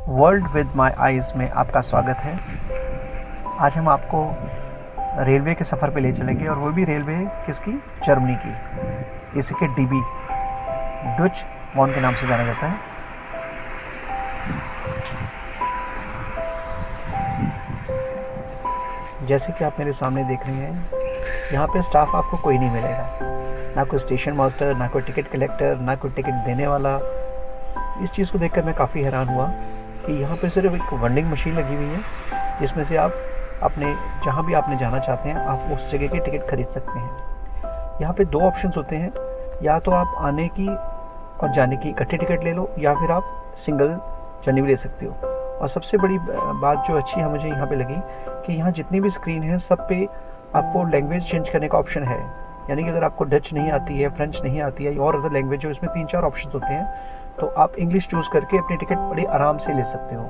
World with my eyes में आपका स्वागत है। आज हम आपको रेलवे के सफ़र पे ले चलेंगे और वो भी रेलवे किसकी, जर्मनी की। इसी के डीबी डच बॉन के नाम से जाना जाता है। जैसे कि आप मेरे सामने देख रहे हैं, यहाँ पे स्टाफ आपको कोई नहीं मिलेगा, ना कोई स्टेशन मास्टर, ना कोई टिकट कलेक्टर, ना कोई टिकट देने वाला। इस चीज़ को देखकर मैं काफ़ी हैरान हुआ कि यहाँ पे सिर्फ एक वेंडिंग मशीन लगी हुई है, जिसमें से आप अपने जहाँ भी आपने जाना चाहते हैं आप उस जगह की टिकट खरीद सकते हैं। यहाँ पे दो ऑप्शंस होते हैं, या तो आप आने की और जाने की इकट्ठी टिकट ले लो, या फिर आप सिंगल जर्नी भी ले सकते हो। और सबसे बड़ी बात जो अच्छी है मुझे यहाँ पे लगी कि यहाँ जितनी भी स्क्रीन है सब पे आपको लैंग्वेज चेंज करने का ऑप्शन है। यानी कि अगर आपको डच नहीं आती है, फ्रेंच नहीं आती है और अदर लैंग्वेज जो इसमें 3-4 ऑप्शन होते हैं, तो आप इंग्लिश चूज़ करके अपनी टिकट बड़े आराम से ले सकते हो।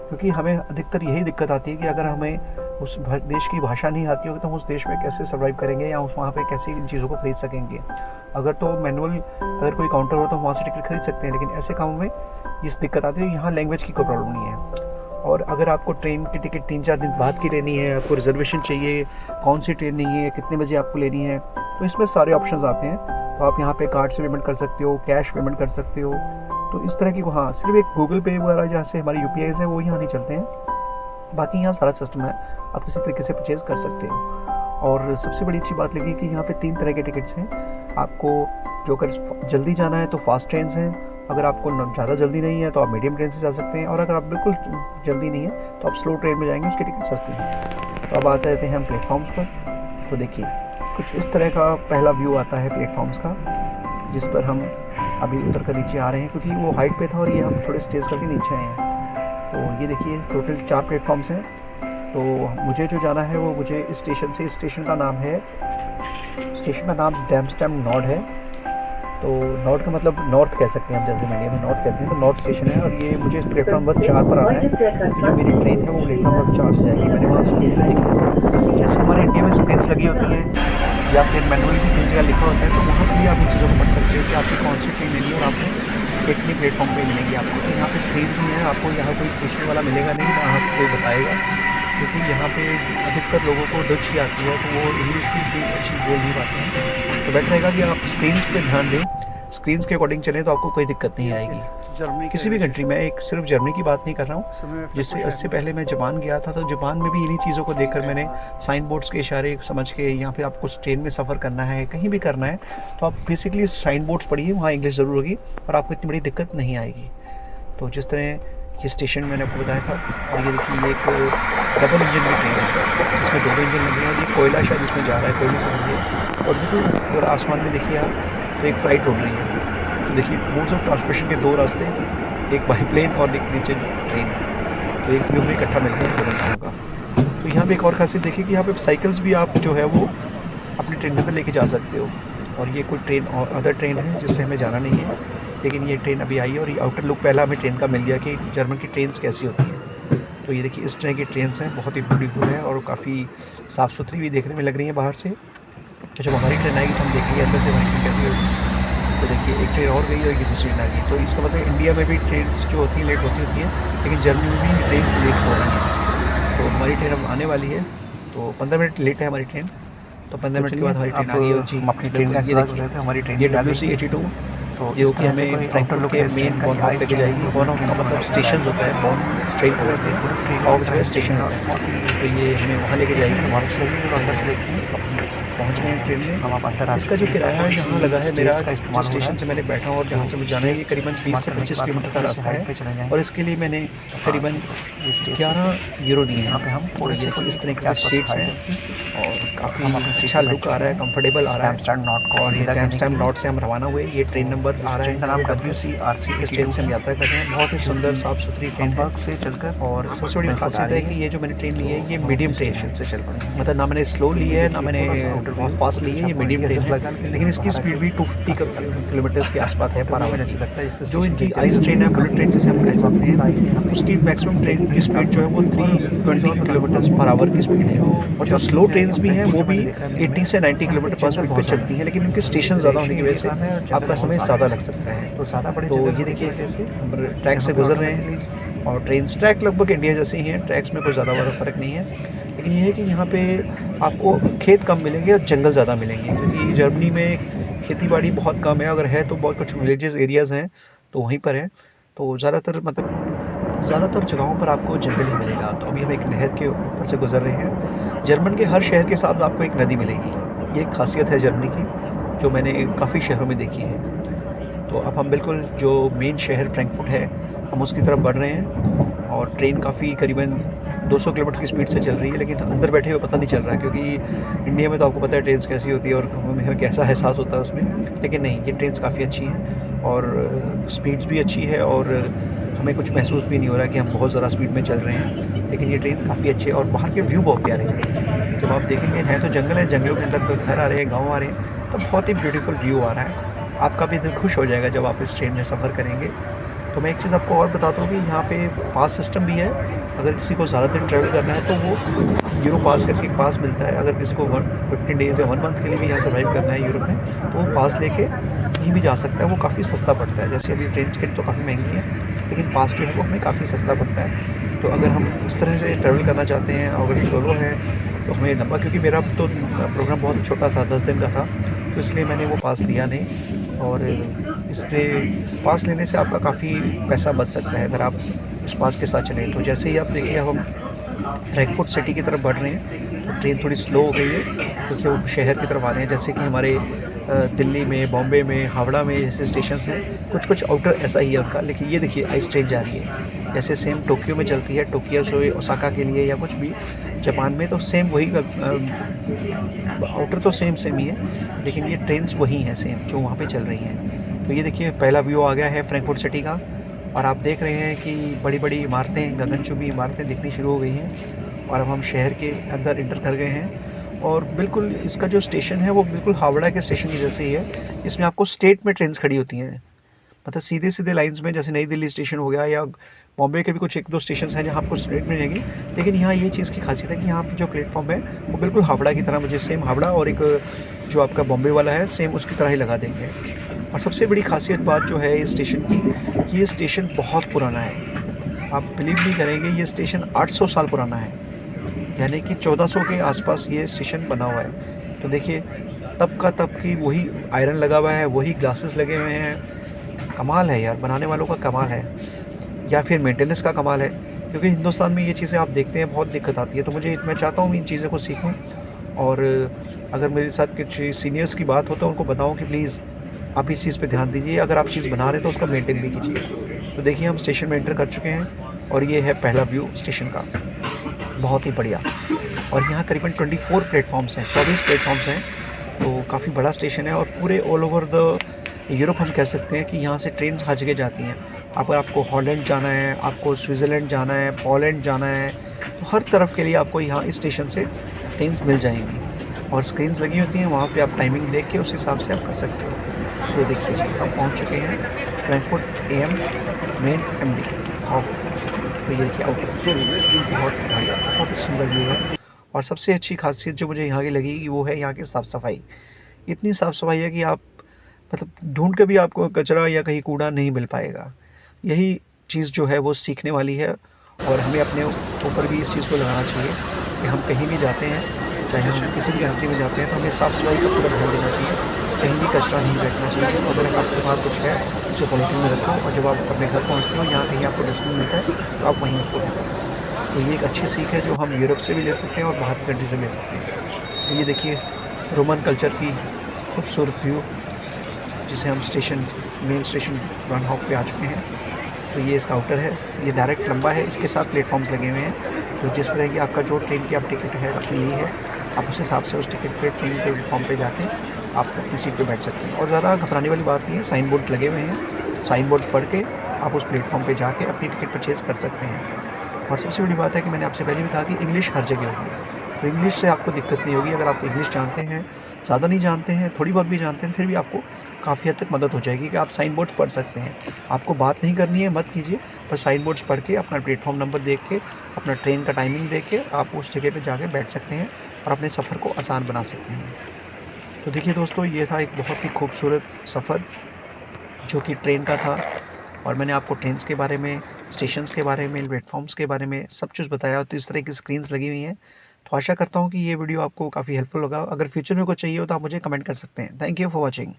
क्योंकि हमें अधिकतर यही दिक्कत आती है कि अगर हमें उस देश की भाषा नहीं आती होगी तो हम उस देश में कैसे सर्वाइव करेंगे या उस वहाँ पे कैसे इन चीज़ों को खरीद सकेंगे। अगर तो मैनुअल अगर कोई काउंटर हो तो वहाँ से टिकट खरीद सकते हैं, लेकिन ऐसे कामों में इस दिक्कत आती है। यहाँ लैंग्वेज की कोई प्रॉब्लम नहीं है। और अगर आपको ट्रेन की टिकट 3-4 दिन बाद की लेनी है, आपको रिजर्वेशन चाहिए, कौन सी ट्रेन नहीं है, कितने बजे आपको लेनी है, तो इसमें सारे ऑप्शंस आते हैं। तो आप यहाँ पे कार्ड से पेमेंट कर सकते हो, कैश पेमेंट कर सकते हो। तो इस तरह की हाँ, सिर्फ एक गूगल पे वगैरह जहाँ से हमारे UPIs है वो यहाँ नहीं चलते हैं, बाकी यहाँ सारा सिस्टम है, आप किसी तरीके से परचेज़ कर सकते हो। और सबसे बड़ी अच्छी बात लगी कि यहाँ पे 3 तरह के टिकट्स हैं। आपको जो अगर जल्दी जाना है तो फास्ट ट्रेन हैं, अगर आपको ज़्यादा जल्दी नहीं है तो आप मीडियम ट्रेन से जा सकते हैं, और अगर आप बिल्कुल जल्दी नहीं है तो आप स्लो ट्रेन में जाएंगे, उसकी टिकट सस्ती है। तो अब आ जाते हैं हम प्लेटफॉर्म्स पर। तो देखिए कुछ इस तरह का पहला व्यू आता है प्लेटफॉर्म्स का, जिस पर हम अभी उतर कर नीचे आ रहे हैं, क्योंकि वो हाइट पे था और ये हम थोड़े स्टेज करके नीचे आए हैं। तो ये देखिए टोटल 4 प्लेटफॉर्म्स हैं। तो मुझे जो जाना है वो मुझे इस स्टेशन से, इस स्टेशन का नाम डैमस्टैम नॉर्ड है। तो नॉर्थ का मतलब नॉर्थ कह सकते हैं हम, जैसे मीडिया में नॉर्थ कहते हैं, तो नॉर्थ स्टेशन है। और ये मुझे प्लेटफॉर्म नंबर 4 पर आना है, कि जो मेरी ट्रेन है वो प्लेटफॉर्म नंबर 4 से जाएगी। मैंने वहाँ स्क्रीन पर देखा, जैसे हमारे इंडिया में स्क्रीन्स लगी होती हैं या फिर मैनुअल भी कई जगह लिखा होता है, तो वहाँ से भी आप इन चीज़ों को पढ़ सकते हो कि आपकी कौन सी ट्रेन लेनी है और आपको कितनी प्लेटफॉर्म पे मिलेगी आपको। तो यहाँ पे स्क्रीन्स ही हैं, आपको यहाँ कोई पूछने वाला मिलेगा नहीं, ना आपको कोई बताएगा, क्योंकि यहाँ पे अधिकतर लोगों को डच ही आती है, तो वो इंग्लिश भी अच्छी बोल नहीं पाते हैं। तो बेटर रहेगा कि आप स्क्रीन्स पे ध्यान दें, स्क्रीन्स के अकॉर्डिंग चलें, तो आपको कोई दिक्कत नहीं आएगी। किसी भी कंट्री में, एक सिर्फ जर्मनी की बात नहीं कर रहा हूँ, जिससे इससे पहले मैं जापान गया था, तो जापान में भी इन्हीं चीज़ों को देखकर मैंने साइन बोर्ड्स के इशारे समझ के, या फिर आपको ट्रेन में सफ़र करना है, कहीं भी करना है, तो आप बेसिकली साइन बोर्ड्स पढ़िए, वहाँ इंग्लिश ज़रूर होगी और आपको इतनी बड़ी दिक्कत नहीं आएगी। तो जिस तरह ये स्टेशन मैंने आपको बताया था, और ये देखिए ये एक डबल इंजन की ट्रेन है, इसमें 2 इंजन लगे हैं और ये कोयला शायद इसमें जा रहा है, कोई नहीं समझिए। और बिल्कुल अगर आसमान में देखिए आप, तो एक फ़्लाइट उड़ रही है। तो देखिए मोड्स ऑफ ट्रांसपोर्टेशन के 2 रास्ते, एक बाई प्लेन और एक नीचे ट्रेन। तो एक व्यू में इकट्ठा मिलता है दोनों चीज़ों का। तो यहाँ पे एक और खासियत देखिए कि यहाँ पे साइकिल्स भी आप जो है वो अपनी ट्रेन के अंदर लेके जा सकते हो। और ये कोई ट्रेन और अदर ट्रेन है जिससे हमें जाना नहीं है, लेकिन ये ट्रेन अभी आई है। और ये आउटर लुक पहला हमें ट्रेन का मिल गया कि जर्मन की ट्रेन्स कैसी होती हैं। तो ये देखिए इस तरह की ट्रेन्स हैं, बहुत ही ब्यूटीफुल है और काफ़ी साफ़ सुथरी भी देखने में लग रही है बाहर से। तो जब हमारी ट्रेन आएगी तो हम देखेंगे अंदर से हमारी ट्रेन कैसी होगी। तो देखिए एक ट्रेन और गई और एक दूसरी ट्रेन आ गई। तो इसका मतलब इंडिया में भी ट्रेन जो होती हैं लेट होती हैं, लेकिन जर्मनी में भी ट्रेन लेट हो रही हैं। तो हमारी ट्रेन अब आने वाली है, तो 15 मिनट लेट है हमारी ट्रेन। तो 15 मिनट के बाद हमारी ट्रेन आ गई। और जी अपनी ट्रेन का ये देखिए हमारी ट्रेन, ये WC82, तो जो कि हमें फ्रैंकफर्ट के मेन बॉन ऑफ लेके जाएगी। बॉन ऑफ का मतलब स्टेशन होता है, बॉन ट्रेन को कहते हैं, और जो है स्टेशन होता है। तो ये हमें वहाँ लेके जाएगी, हमारे लगेगी और अंदर से लेके पहुँच गए हैं ट्रेन में। हम आप इसका जो किराया है यहाँ लगा है मेरा, का इस्तेमाल स्टेशन से मैंने बैठा हूँ और जहाँ से मुझे जाना है, ये करीबन 20 से 25 किलोमीटर का रास्ता है। और इसके लिए मैंने करीबन 11 यूरो दिए। यहाँ पे हम थोड़े से इस तरह के सीट्स हैं और काफ़ी अच्छा लुक आ रहा है, कंफर्टेबल आ रहा है। और ये डैमस्टैम नॉर्ड से हम रवाना हुए। ये ट्रेन नंबर आ रहा है, नाम WCRC। इस ट्रेन से हम यात्रा कर रहे हैं। बहुत ही सुंदर साफ़ सुथरी ट्रेन से चलकर। और सबसे बड़ी खासियत है कि ये जो मैंने ट्रेन ली है ये मीडियम ट्रेन से चल पड़ी, मतलब ना मैंने स्लो ली है ना मैंने बहुत फास्ट ली है, ये मीडियम ट्रेन है। लेकिन इसकी स्पीड भी 250 किलोमीटर के आसपास है पर आवर। ऐसे लगता है जो इनकी आइस ट्रेन है, बुलेट ट्रेन जिसे हम कह सकते हैं, उसकी मैक्सिमम ट्रेन की स्पीड जो है वो 320 किलोमीटर पर आवर की स्पीड है। और जो स्लो ट्रेन भी हैं वो भी 80 से 90 किलोमीटर पर स्पीड पर चलती हैं, लेकिन उनके स्टेशन ज़्यादा होने की वजह से आपका समय ज़्यादा लग सकता है। तो ये देखिए ट्रैक से गुजर रहे हैं और ट्रेन्स ट्रैक लगभग इंडिया जैसे ही हैं, ट्रैक्स में कोई ज़्यादा बड़ा फ़र्क नहीं है। लेकिन ये है कि यहाँ पे आपको खेत कम मिलेंगे और जंगल ज़्यादा मिलेंगे, क्योंकि जर्मनी में खेती-बाड़ी बहुत कम है, अगर है तो बहुत कुछ विलेजेस एरियाज़ हैं, तो वहीं पर है। तो ज़्यादातर जगहों पर आपको जंगल ही मिलेगा। तो अभी हम एक नहर के ऊपर से गुज़र रहे हैं। जर्मन के हर शहर के साथ आपको एक नदी मिलेगी, ये एक ख़ासियत है जर्मनी की, जो मैंने काफ़ी शहरों में देखी है। तो अब हम बिल्कुल जो मेन शहर फ्रैंकफर्ट है, हम उसकी तरफ बढ़ रहे हैं और ट्रेन काफ़ी करीबन 200 किलोमीटर की स्पीड से चल रही है, लेकिन अंदर बैठे हुए पता नहीं चल रहा है, क्योंकि इंडिया में तो आपको पता है ट्रेन्स कैसी होती है और हमें कैसा एहसास होता है उसमें। लेकिन नहीं, ये ट्रेन्स काफ़ी अच्छी हैं और स्पीड्स भी अच्छी है और हमें कुछ महसूस भी नहीं हो रहा है कि हम बहुत ज़्यादा स्पीड में चल रहे हैं। लेकिन ये ट्रेन काफ़ी अच्छी है और बाहर के व्यू बहुत प्यारे हैं। जब आप देखेंगे, है तो जंगल है, जंगलों के अंदर तो घर आ रहे हैं, गाँव आ रहे हैं, तो बहुत ही ब्यूटीफुल व्यू आ रहा है। आपका भी दिल खुश हो जाएगा जब आप इस ट्रेन में सफ़र करेंगे। तो मैं एक चीज़ आपको और बताता हूँ कि यहाँ पे पास सिस्टम भी है। अगर किसी को ज़्यादा दिन ट्रैवल करना है तो वो यूरो पास करके एक पास मिलता है। अगर किसी को 15 डेज़ या 1 मंथ के लिए भी यहाँ सर्वाइव करना है यूरोप में, तो वो पास लेके कहीं भी जा सकता है। वो काफ़ी सस्ता पड़ता है। जैसे अभी ट्रेन टिकट तो काफ़ी महंगी है, लेकिन पास जो है वो हमें काफ़ी सस्ता पड़ता है। तो अगर हम इस तरह से ट्रैवल करना चाहते हैं, अगर सोलो है तो हमें लंबा, क्योंकि मेरा तो प्रोग्राम बहुत छोटा था, 10 दिन का था, तो इसलिए मैंने वो पास लिया नहीं। और इसलिए पास लेने से आपका काफ़ी पैसा बच सकता है अगर आप इस पास के साथ चलें। तो जैसे ही आप देखिए, अब हम फ्रैंकफर्ट सिटी की तरफ बढ़ रहे हैं, तो ट्रेन थोड़ी स्लो हो गई है क्योंकि वो शहर की तरफ आ रहे हैं। जैसे कि हमारे दिल्ली में, बॉम्बे में, हावड़ा में जैसे स्टेशंस हैं, कुछ कुछ आउटर ऐसा ही है उनका। लेकिन ये देखिए, आइस ट्रेन जा रही है, जैसे सेम टोक्यो में चलती है, टोक्यो से ओसाका के लिए या कुछ भी जापान में, तो सेम वही आउटर तो सेम ही है, लेकिन ये ट्रेन्स वही हैं सेम जो वहाँ पे चल रही हैं। तो ये देखिए, पहला व्यू आ गया है फ्रैंकफर्ट सिटी का और आप देख रहे हैं कि बड़ी बड़ी इमारतें, गगनचुंबी इमारतें दिखनी शुरू हो गई हैं और अब हम शहर के अंदर इंटर कर गए हैं। और बिल्कुल इसका जो स्टेशन है वो बिल्कुल हावड़ा के स्टेशन की जैसे ही है। इसमें आपको स्टेट में ट्रेन्स खड़ी होती हैं, मतलब सीधे सीधे लाइंस में, जैसे नई दिल्ली स्टेशन हो गया या बॉम्बे के भी कुछ 1-2 स्टेशन हैं जहाँ आपको स्ट्रेट मिलेंगी। लेकिन यहाँ ये चीज़ की खासियत है कि यहाँ पे जो प्लेटफॉर्म है वो बिल्कुल हावड़ा की तरह, मुझे सेम हावड़ा और एक जो आपका बॉम्बे वाला है सेम उसकी तरह ही लगा देंगे। और सबसे बड़ी खासियत बात जो है इस स्टेशन की, कि ये स्टेशन बहुत पुराना है। आप बिलीव नहीं करेंगे, ये स्टेशन 800 साल पुराना है, यानी कि 1400 के आसपास ये स्टेशन बना हुआ है। तो देखिए, तब का तब की वही आयरन लगा हुआ है, वही ग्लासेस लगे हुए हैं। कमाल है यार, बनाने वालों का कमाल है, या फिर मेंटेनेंस का कमाल है। क्योंकि हिंदुस्तान में ये चीज़ें आप देखते हैं बहुत दिक्कत आती है। तो मैं चाहता हूँ इन चीज़ों को सीखूँ और अगर मेरे साथ कुछ सीनियर्स की बात हो तो उनको बताऊँ कि प्लीज़ आप इस चीज़ पे ध्यान दीजिए, अगर आप चीज़ बना रहे हैं तो उसका मेंटेन भी कीजिए। तो देखिए, हम स्टेशन में एंटर कर चुके हैं और ये है पहला व्यू स्टेशन का, बहुत ही बढ़िया। और यहाँ करीबन 24 प्लेटफॉर्म्स हैं, 24 प्लेटफॉर्म्स हैं। तो काफ़ी बड़ा स्टेशन है और पूरे ऑल ओवर द यूरोप हम कह सकते हैं कि यहाँ से ट्रेन हर जगह जाती हैं। अगर आपको हॉलैंड जाना है, आपको स्विट्ज़रलैंड जाना है, पोलैंड जाना है, तो हर तरफ के लिए आपको यहाँ इस स्टेशन से ट्रेन्स मिल जाएंगी और स्क्रीन्स लगी होती हैं, वहाँ पे आप टाइमिंग देख के उस हिसाब से आप कर सकते हैं। तो देखिए जी, हम पहुँच चुके हैं Frankfurt AM main MD of. तो ये देखिए आउट, बहुत बढ़िया, बहुत ही सुंदर व्यू है। और सबसे अच्छी खासियत जो मुझे यहाँ की लगी वो है यहाँ की साफ़ सफाई। इतनी साफ़ सफाई है कि आप मतलब ढूंढ के भी आपको कचरा या कहीं कूड़ा नहीं मिल पाएगा। यही चीज़ जो है वो सीखने वाली है और हमें अपने ऊपर भी इस चीज़ को लगाना चाहिए कि हम कहीं भी जाते हैं, चाहे हम किसी भी कंट्री में जाते हैं, तो हमें साफ़ सफाई का पूरा ध्यान देना चाहिए। कहीं भी कचरा नहीं फेंकना चाहिए। अगर आपके पास कुछ है उसे पॉलीथीन में रखो और जब आप अपने घर पहुँचते हो, यहाँ कहीं आपको डस्टबिन मिलता है तो आप वहीं उसको फेंको। तो ये एक अच्छी सीख है जो हम यूरोप से भी ले सकते हैं और बाहर की कंट्री से भी ले सकते हैं। तो ये देखिए, रोमन कल्चर की खूबसूरत व्यू, जिसे हम मेन स्टेशन बार्नहोफ पे आ चुके हैं। तो ये इसका आउटर है, ये डायरेक्ट लंबा है, इसके साथ प्लेटफॉर्म्स लगे हुए हैं। तो जिस तरह की आपका जो ट्रेन की आप टिकट है अपनी ली है, आप उस हिसाब से उस टिकट पे ट्रेन के प्लेटफॉर्म पे जाके आप अपनी सीट पे बैठ सकते हैं। और ज़्यादा घबराने वाली बात नहीं है, साइन बोर्ड लगे हुए हैं, साइन बोर्ड पढ़ के आप उस प्लेटफॉर्म पे जाके अपनी टिकट परचेज़ कर सकते हैं। और सबसे बड़ी बात है कि मैंने आपसे पहले भी कहा कि इंग्लिश हर जगह होगी, तो इंग्लिश से आपको दिक्कत नहीं होगी। अगर आप इंग्लिश जानते हैं, ज़्यादा नहीं जानते हैं, थोड़ी बहुत भी जानते हैं, फिर भी आपको काफ़ी हद तक मदद हो जाएगी कि आप साइन बोर्ड्स पढ़ सकते हैं। आपको बात नहीं करनी है, मत कीजिए, पर साइन बोर्ड्स पढ़ के अपना प्लेटफॉर्म नंबर देख के, अपना ट्रेन का टाइमिंग देख के आप उस जगह पे जाके बैठ सकते हैं और अपने सफ़र को आसान बना सकते हैं। तो देखिए दोस्तों, ये था एक बहुत ही खूबसूरत सफ़र जो कि ट्रेन का था और मैंने आपको ट्रेन्स के बारे में स्टेशंस के बारे में, प्लेटफॉर्म्स के बारे में सब कुछ बताया। तो इस तरह की स्क्रीन्स लगी हुई हैं। तो आशा करता हूँ कि ये वीडियो आपको काफ़ी हेल्पफुल होगा। अगर फ्यूचर में कुछ चाहिए हो तो आप मुझे कमेंट कर सकते हैं। Thank you for watching.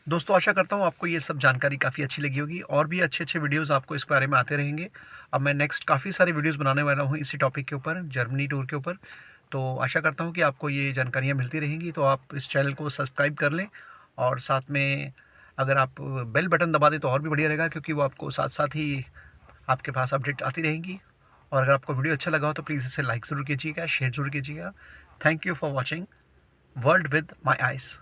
दोस्तों, आशा करता हूँ आपको ये सब जानकारी काफ़ी अच्छी लगी होगी और भी अच्छे-अच्छे वीडियोज़ आपको इस बारे में आते रहेंगे। अब मैं नेक्स्ट काफ़ी सारे वीडियोज़ बनाने वाला हूँ इसी टॉपिक के ऊपर, जर्मनी टूर के ऊपर। तो आशा करता हूँ कि आपको ये जानकारियाँ मिलती रहेंगी। तो आप इस चैनल को सब्सक्राइब कर लें और साथ में अगर आप बेल बटन दबा दें तो और भी बढ़िया रहेगा, क्योंकि वो आपको साथ-साथ ही आपके पास अपडेट आती रहेंगी। और अगर आपको वीडियो अच्छा लगा हो तो प्लीज़ इसे लाइक ज़रूर कीजिएगा, शेयर ज़रूर कीजिएगा। Thank you for watching world with my eyes.